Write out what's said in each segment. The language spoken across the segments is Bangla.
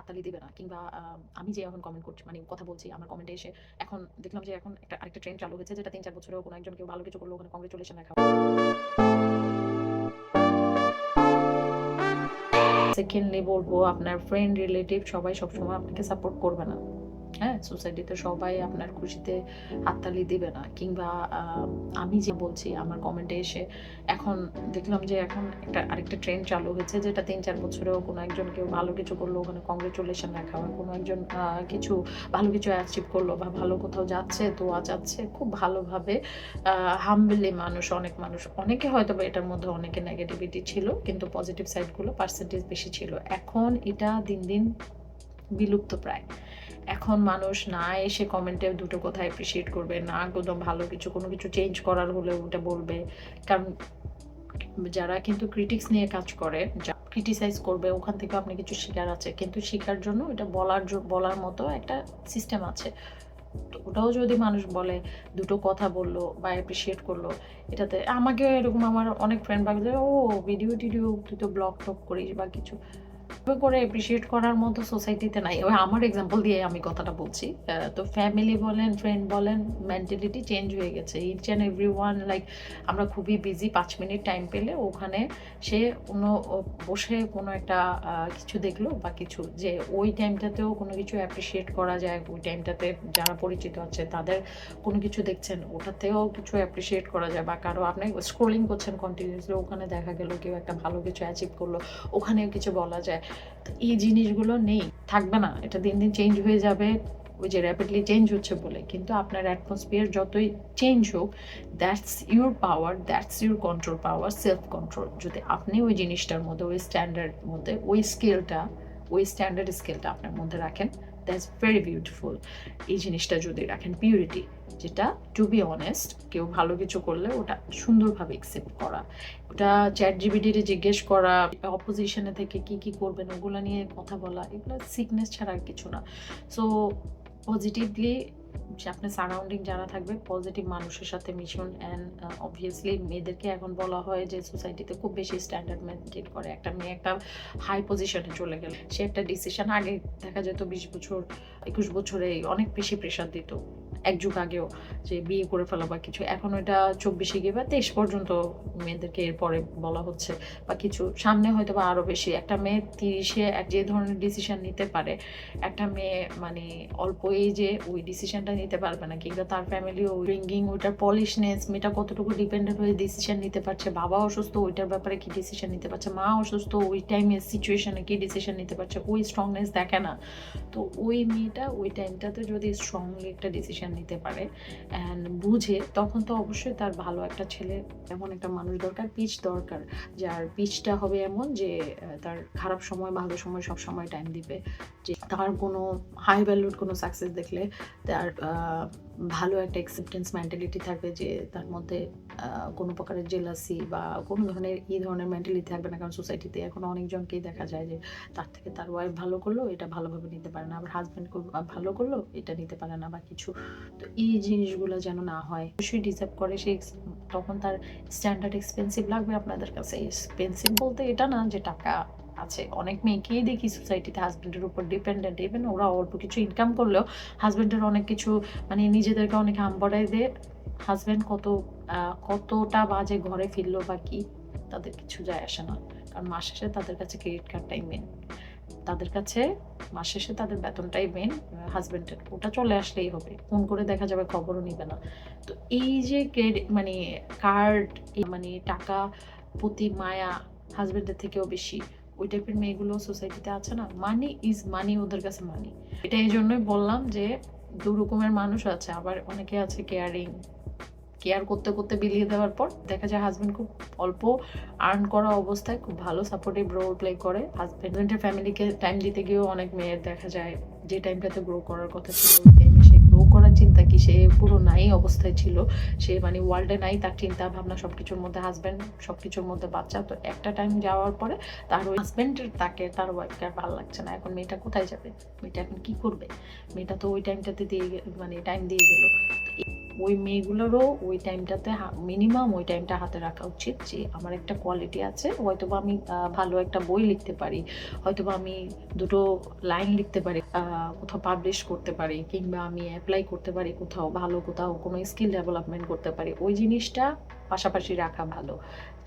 হাততালি দিবে না, কিংবা আমি যে এখন কমেন্ট করছি মানে কথা বলছি আমার কমেন্টে এসে এখন দেখলাম যে এখন একটা আরেকটা ট্রেন্ড চালু হয়েছে, যেটা ৩-৪ বছরেও কোনো একজন কেউ ভালো কিছু করলো ওখানে কংগ্রেচুলেশন লেখা। সেকেন্ডলি বলবো, আপনার ফ্রেন্ড রিলেটিভ সবাই সবসময় আপনাকে সাপোর্ট করবে না। হ্যাঁ, সোসাইটিতে সবাই আপনার খুশিতে হাততালি দিবে না, কিংবা আমি যে বলছি আমার কমেন্টে এসে এখন দেখলাম যে এখন একটা আরেকটা ট্রেন্ড চালু হয়েছে, যেটা ৩-৪ বছরেও কোনো একজন কেউ ভালো কিছু করলো ওখানে কংগ্রেচুলেশন লেখা হয়। কোনো একজন কিছু ভালো কিছু অ্যাচিভ করলো বা ভালো কোথাও যাচ্ছে, দোয়া যাচ্ছে খুব ভালোভাবে হাম্বলি অনেক মানুষ অনেকে হয়তো বা এটার মধ্যে অনেকে নেগেটিভিটি ছিল, কিন্তু পজিটিভ সাইডগুলো পার্সেন্টেজ বেশি ছিল। এখন এটা দিন দিন বিলুপ্ত প্রায়। এখন মানুষ না এসে কমেন্টে দুটো কথা অ্যাপ্রিশিয়েট করবে না, একদম ভালো কিছু কোনো কিছু চেঞ্জ করার হলে ওটা বলবে। কারণ যারা কিন্তু ক্রিটিক্স নিয়ে কাজ করে, যা ক্রিটিসাইজ করবে ওখান থেকে আপনি কিছু শেখার আছে, কিন্তু শেখার জন্য এটা বলার মতো একটা সিস্টেম আছে। তো ওটাও যদি মানুষ বলে, দুটো কথা বললো বা অ্যাপ্রিশিয়েট করলো, এটাতে আমাকে এরকম আমার অনেক ফ্রেন্ড ভাবে ও ভিডিও টিডিও তুই তো ব্লগ টক করিস বা কিছু করে অ্যাপ্রিশিয়েট করার মতো সোসাইটিতে নাই। ওই আমার এক্সাম্পল দিয়ে আমি কথাটা বলছি। তো ফ্যামিলি বলেন, ফ্রেন্ড বলেন, মেন্টালিটি চেঞ্জ হয়ে গেছে। ইচ অ্যান্ড এভরিওয়ান লাইক আমরা খুবই বিজি, ৫ মিনিট টাইম পেলে ওখানে সে কোনো বসে কোনো একটা কিছু দেখলো বা কিছু, যে ওই টাইমটাতেও কোনো কিছু অ্যাপ্রিশিয়েট করা যায়, ওই টাইমটাতে যারা পরিচিত আছে তাদের কোনো কিছু দেখছেন ওটাতেও কিছু অ্যাপ্রিশিয়েট করা যায়, বা কারো আপনি স্ক্রোলিং করছেন কন্টিনিউসলি, ওখানে দেখা গেল কেউ একটা ভালো কিছু অ্যাচিভ করলো ওখানেও কিছু বলা যায়। তো এই জিনিসগুলো নেই, থাকবে না, এটা দিন দিন চেঞ্জ হয়ে যাবে ওই যে র্যাপিডলি চেঞ্জ হচ্ছে বলে। কিন্তু আপনার অ্যাটমসফিয়ার যতই চেঞ্জ হোক, that's your power, that's your control power, self control. যদি আপনি ওই জিনিসটার মধ্যে ওই স্ট্যান্ডার্ড মধ্যে ওই স্কিলটা, ওই স্ট্যান্ডার্ড স্কিলটা আপনার মধ্যে রাখেন, দ্যাটস ভেরি বিউটিফুল। এই জিনিসটা যদি রাখেন, পিউরিটি, যেটা টু বি অনেস্ট কেউ ভালো কিছু করলে ওটা সুন্দরভাবে অ্যাকসেপ্ট করা, ওটা চ্যাট জিপিটিতে জিজ্ঞেস করা, অপোজিশনে থেকে কি কি করবেন ওগুলো নিয়ে কথা বলা, এগুলো সিকনেস ছাড়া আর কিছু না। সো পজিটিভলি যে আপনার সারাউন্ডিং যারা থাকবে পজিটিভ মানুষের সাথে মিশুন। অ্যান্ড অবভিয়াসলি মেয়েদেরকে এখন বলা হয় যে সোসাইটিতে খুব বেশি স্ট্যান্ডার্ড মেনটেন করে। একটা মেয়ে একটা হাই পজিশনে চলে গেলে সে একটা ডিসিশন, আগে দেখা যেত ২০ বছর ২১ বছরে অনেক বেশি প্রেশার দিত, এক যুগ আগেও, যে বিয়ে করে ফেলা বা কিছু। এখন ওইটা ২৪ গিয়ে বা ২৩ পর্যন্ত মেয়েদেরকে এরপরে বলা হচ্ছে বা কিছু, সামনে হয়তো বা আরও বেশি। একটা মেয়ে ৩০-এ যে ধরনের ডিসিশন নিতে পারে, একটা মেয়ে মানে অল্প এজে ওই ডিসিশনটা নিতে পারবে না, কিংবা তার ফ্যামিলি ওই রিঙ্গিং ওইটার পলিশনেস, মেয়েটা কতটুকু ডিপেন্ডেন্ট হয়ে ডিসিশন নিতে পারছে, বাবা অসুস্থ ওইটার ব্যাপারে কি ডিসিশন নিতে পারছে, মা অসুস্থ ওই টাইমে সিচুয়েশনে কি ডিসিশন নিতে পারছে, ওই স্ট্রংনেস দেখে না। তো ওই মেয়েটা ওই টাইমটাতে যদি স্ট্রংলি একটা ডিসিশন নিতে পারে অ্যান্ড বুঝে, তখন তো অবশ্যই তার ভালো একটা ছেলে, এমন একটা মানুষ দরকার, পিচ দরকার, যার পিচটা হবে এমন যে তার খারাপ সময় ভালো সময় সব সময় টাইম দিবে, যে তার কোনো হাই ভ্যালুড কোনো সাকসেস দেখলে তার ভালো একটা অ্যাকসেপ্টেন্স মেন্টালিটি থাকবে, যে তার মধ্যে কোনো প্রকারের জেলাসি বা কোনো ধরনের এই ধরনের মেন্টালিটি থাকবে না। কারণ সোসাইটিতে এখন অনেকজনকেই দেখা যায় যে তার থেকে তার ওয়াইফ ভালো করলো এটা ভালোভাবে নিতে পারে না, আবার হাজব্যান্ড ভালো করলো এটা নিতে পারে না বা কিছু। তো এই জিনিসগুলো যেন না হয়, অবশ্যই ডিজার্ভ করে সে, তখন তার স্ট্যান্ডার্ড এক্সপেন্সিভ লাগবে আপনাদের কাছে। এক্সপেন্সিভ বলতে এটা না যে টাকা আছে, অনেক মেয়েকেই দেখি সোসাইটিতে হাজব্যান্ডের উপর ডিপেন্ডেন্ট, ইভেন ওরা অল্প কিছু ইনকাম করলেও হাজব্যান্ডের অনেক কিছু মানে নিজেদেরকে অনেক হাম্বড়াই দিয়ে হাজব্যান্ড কতটা বাজে ঘরে ফিরলো বা কি তাদের কিছু যায় আসে না। কারণ মাস শেষে তাদের কাছে ক্রেডিট কার্ডটাই মেন, তাদের কাছে মাস শেষে তাদের বেতনটাই মেন, হাজব্যান্ডের ওটা চলে আসলেই হবে, ফোন করে দেখা যাবে খবরও নিবে না। তো এই যে ক্রেডিট মানে কার্ড মানে টাকা প্রতি মায়া হাজব্যান্ডের থেকেও বেশি, ওই টাইপের মেয়েগুলো সোসাইটিতে আছে না, মানি ইজ মানি, ওদের কাছে মানি। এটা এই জন্যই বললাম যে দু রকমের মানুষ আছে, আবার অনেকে আছে কেয়ারিং, কেয়ার করতে করতে বিলিয়ে দেওয়ার পর দেখা যায় হাজব্যান্ড খুব অল্প আর্ন করা অবস্থায় খুব ভালো সাপোর্টিভ রোল প্লে করে, হাজব্যান্ডের ফ্যামিলিকে টাইম দিতে গিয়েও অনেক মেয়ের দেখা যায় যে টাইমটাতে গ্রো করার কথা ছিল ওই টাইমে সে গ্রো করার চিন্তা কি, সে পুরো নাই অবস্থায় ছিল, সে মানে ওয়ার্ল্ডে নাই, তার চিন্তা ভাবনা সবকিছুর মধ্যে হাজব্যান্ড, সবকিছুর মধ্যে বাচ্চা। তো একটা টাইম যাওয়ার পরে তার ওই হাজব্যান্ডের তাকে তার ওয়াইফকে আর ভালো লাগছে না, এখন মেয়েটা কোথায় যাবে, মেয়েটা এখন কি করবে, মেয়েটা তো ওই টাইমটাতে দিয়ে মানে টাইম দিয়ে গেল। ওই মেয়েগুলোরও ওই টাইমটাতে মিনিমাম ওই টাইমটা হাতে রাখা উচিত যে আমার একটা কোয়ালিটি আছে, হয়তোবা আমি ভালো একটা বই লিখতে পারি, হয়তোবা আমি দুটো লাইন লিখতে পারি, কোথাও পাবলিশ করতে পারি, কিংবা আমি অ্যাপ্লাই করতে পারি কোথাও, ভালো কোথাও কোনো স্কিল ডেভেলপমেন্ট করতে পারি। ওই জিনিসটা পাশাপাশি রাখা ভালো।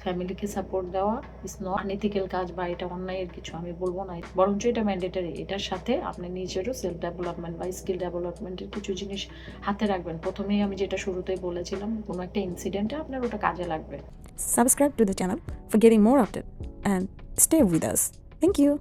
ফ্যামিলিকে সাপোর্ট দেওয়া ইজ নট আনএথিক্যাল কাজ বা এটা অন্যায়ের কিছু আমি বলবো না, বরঞ্চ এটা ম্যান্ডেটরি। এটার সাথে আপনি নিজেরও সেলফ ডেভেলপমেন্ট বা স্কিল ডেভেলপমেন্টের কিছু জিনিস হাতে রাখবেন। প্রথমেই আমি যেটা শুরুতেই বলেছিলাম, কোনো একটা ইনসিডেন্টে আপনার ওটা কাজে লাগবে। Subscribe to the channel for getting more updates and stay with us. Thank you.